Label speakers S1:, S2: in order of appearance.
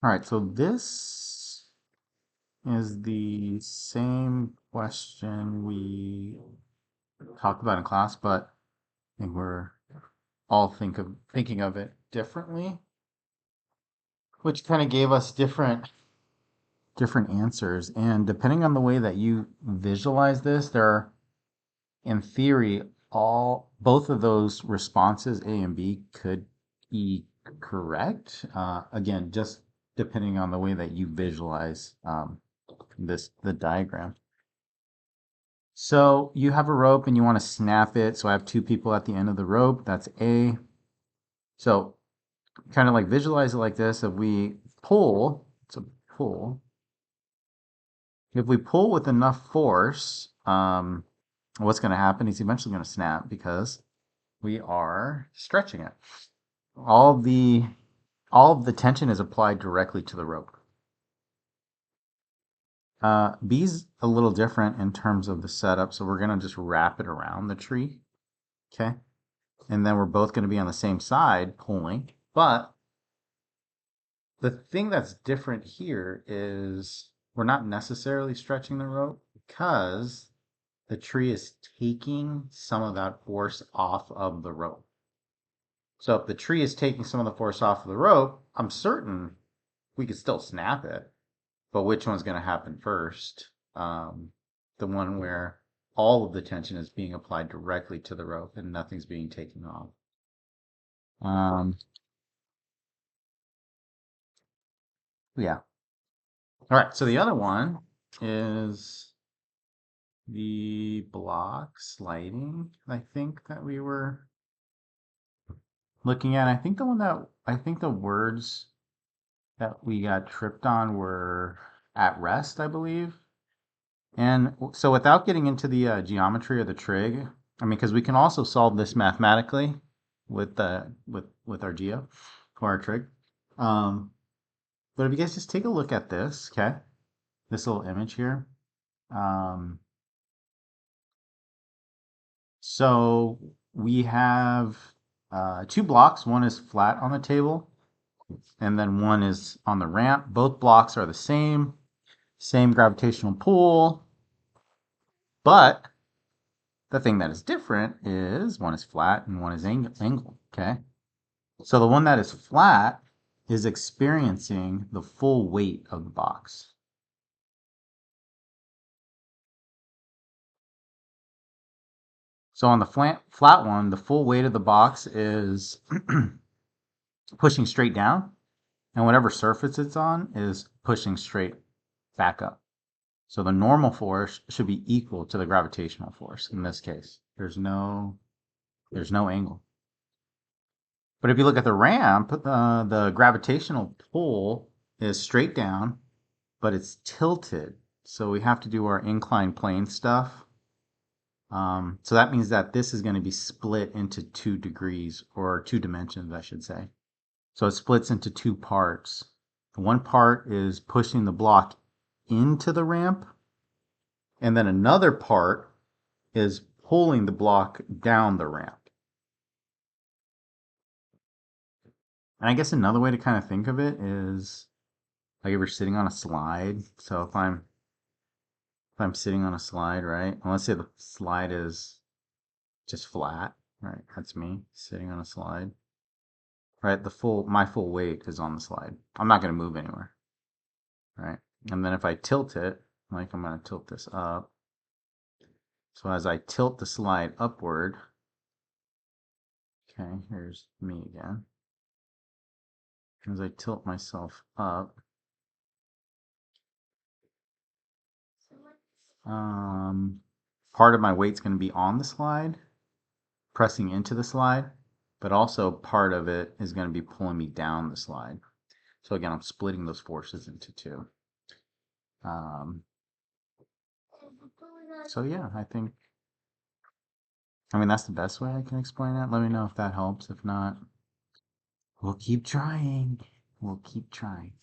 S1: All right, so this is the same question we talked about in class, but I think we're all thinking of it differently, which kind of gave us different answers. And depending on the way that you visualize this, there are, in theory, all both of those responses, A and B, could be correct. Again, just depending on the way that you visualize the diagram. So you have a rope and you want to snap it. So I have two people at the end of the rope. That's A. So kind of like visualize it like this. If we pull, it's a pull. If we pull with enough force, what's going to happen is eventually going to snap because we are stretching it. All the all of the tension is applied directly to the rope. B's a little different in terms of the setup, so we're going to just wrap it around the tree. Okay. And then we're both going to be on the same side pulling. But the thing that's different here is we're not necessarily stretching the rope because the tree is taking some of that force off of the rope. So if the tree is taking some of the force off of the rope, I'm certain we could still snap it. But which one's going to happen first? The one where all of the tension is being applied directly to the rope and nothing's being taken off. Yeah. All right. So the other one is the block sliding, I think that we were looking at. I think the words that we got tripped on were at rest, I believe. And so without getting into the geometry of the trig, I mean, because we can also solve this mathematically with with our geo or our trig. Um, but if you guys just take a look at this, okay, this little image here. Um, so we have two blocks. One is flat on the table, and then one is on the ramp. Both blocks are the same gravitational pull, but the thing that is different is one is flat and one is angled, okay? So the one that is flat is experiencing the full weight of the box. So on the flat one, the full weight of the box is pushing straight down, and whatever surface it's on is pushing straight back up. So the normal force should be equal to the gravitational force in this case. There's no angle. But if you look at the ramp, the gravitational pull is straight down, but it's tilted. So we have to do our inclined plane stuff. So that means that this is going to be split into 2 degrees, or 2 dimensions, I should say. So it splits into two parts. One part is pushing the block into the ramp, and then another part is pulling the block down the ramp. And I guess another way to kind of think of it is like if you're sitting on a slide. So if I'm sitting on a slide, right? And let's say the slide is just flat, right? That's me sitting on a slide. Right? My full weight is on the slide. I'm not going to move anywhere, right? And then if I tilt it, like I'm going to tilt this up. So as I tilt the slide upward, okay, here's me again. As I tilt myself up, part of my weight's going to be on the slide, pressing into the slide, but also part of it is going to be pulling me down the slide. So again, I'm splitting those forces into two. So yeah, I mean, that's the best way I can explain it. Let me know if that helps. If not, we'll keep trying. We'll keep trying.